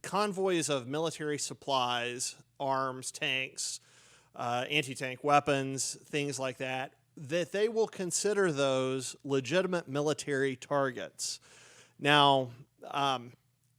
convoys of military supplies, arms, tanks, anti-tank weapons, things like that, that they will consider those legitimate military targets. Now,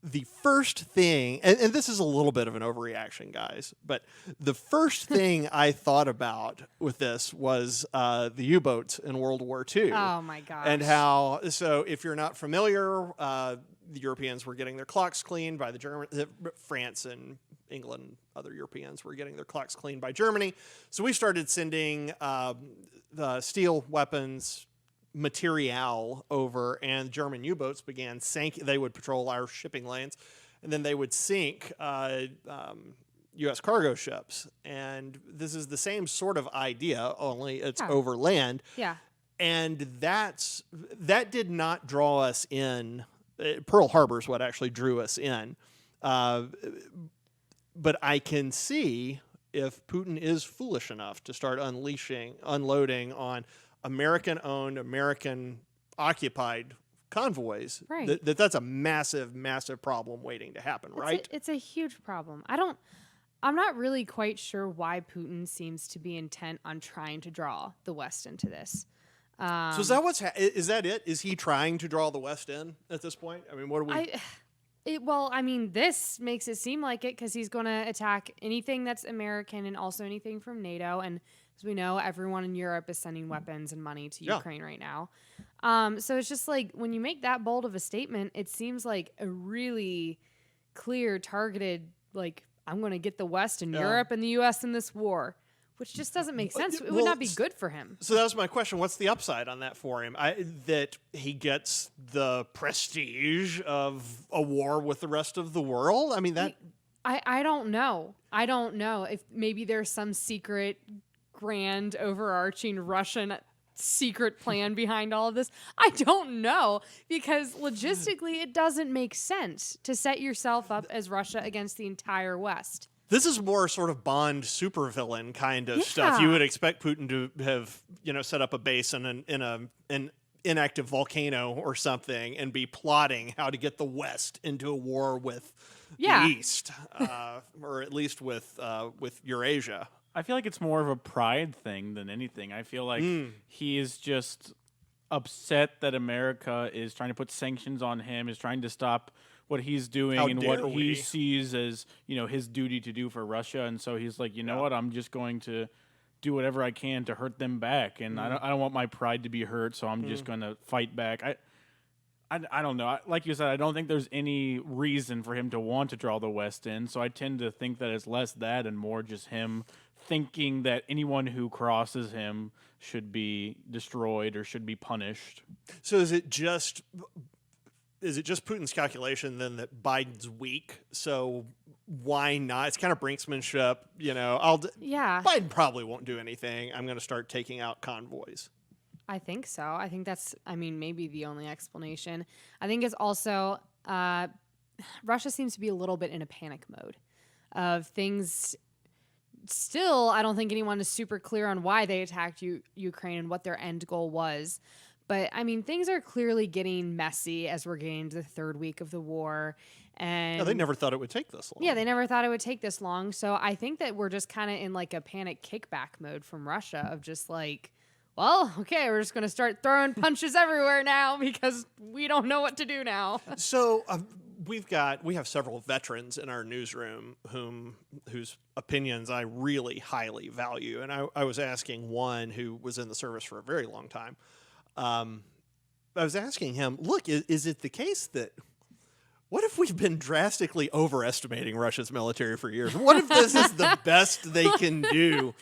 the first thing, and this is a little bit of an overreaction, guys, but the first thing I thought about with this was the U-boats in World War II. Oh, my gosh. And how, so if you're not familiar, the Europeans were getting their clocks cleaned by the Germans, France and England, other Europeans were getting their clocks cleaned by Germany. So we started sending the steel weapons, material over, and German U-boats began sinking. They would patrol our shipping lanes, and then they would sink U.S. cargo ships. And this is the same sort of idea, only it's over land. Yeah. And that did not draw us in. Pearl Harbor is what actually drew us in. But I can see if Putin is foolish enough to start unloading on American-owned, American-occupied convoys, right. That's a massive, massive problem waiting to happen, right? It's a huge problem. I'm not really quite sure why Putin seems to be intent on trying to draw the West into this. So is that is that it? Is he trying to draw the West in at this point? I mean, what do we... This makes it seem like it because he's going to attack anything that's American and also anything from NATO. And as we know, everyone in Europe is sending weapons and money to Ukraine right now. So it's just like when you make that bold of a statement, it seems like a really clear, targeted, like, I'm going to get the West and Europe and the U.S. in this war, which just doesn't make sense. It would not be good for him. So that was my question. What's the upside on that for him? That he gets the prestige of a war with the rest of the world? I mean, that... I don't know. I don't know if maybe there's some secret, grand, overarching Russian secret plan behind all of this. I don't know, because logistically it doesn't make sense to set yourself up as Russia against the entire West. This is more sort of Bond supervillain kind of stuff. You would expect Putin to have, set up a base in an inactive volcano or something and be plotting how to get the West into a war with the East, or at least with Eurasia. I feel like it's more of a pride thing than anything. I feel like he is just upset that America is trying to put sanctions on him, is trying to stop what he's doing and what he sees as, his duty to do for Russia. And so he's like, you know what, I'm just going to do whatever I can to hurt them back. And I don't want my pride to be hurt, so I'm just going to fight back. I don't know. Like you said, I don't think there's any reason for him to want to draw the West in. So I tend to think that it's less that and more just him thinking that anyone who crosses him should be destroyed or should be punished. So is it just Putin's calculation then that Biden's weak? So why not? It's kind of brinksmanship, Biden probably won't do anything. I'm going to start taking out convoys. I think so. I think that's, maybe the only explanation. I think it's also, Russia seems to be a little bit in a panic mode of things. Still, I don't think anyone is super clear on why they attacked Ukraine and what their end goal was. But, things are clearly getting messy as we're getting to the third week of the war. And they never thought it would take this long. Yeah, they never thought it would take this long. So I think that we're just kind of in like a panic kickback mode from Russia of just like, well, okay, we're just going to start throwing punches everywhere now because we don't know what to do now. So we have several veterans in our newsroom whose opinions I really highly value. And I was asking one who was in the service for a very long time. I was asking him, look, is it the case that what if we've been drastically overestimating Russia's military for years? What if this is the best they can do?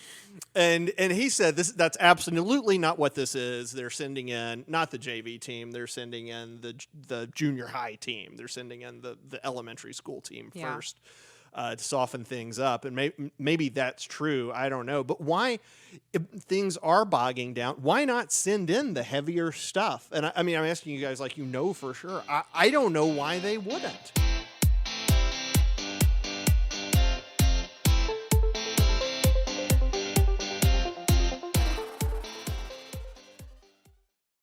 And he said that's absolutely not what this is. They're sending in not the JV team. They're sending in the junior high team. They're sending in the elementary school team first to soften things up. And maybe that's true. I don't know. But why, if things are bogging down, why not send in the heavier stuff? And I'm asking you guys like for sure. I don't know why they wouldn't.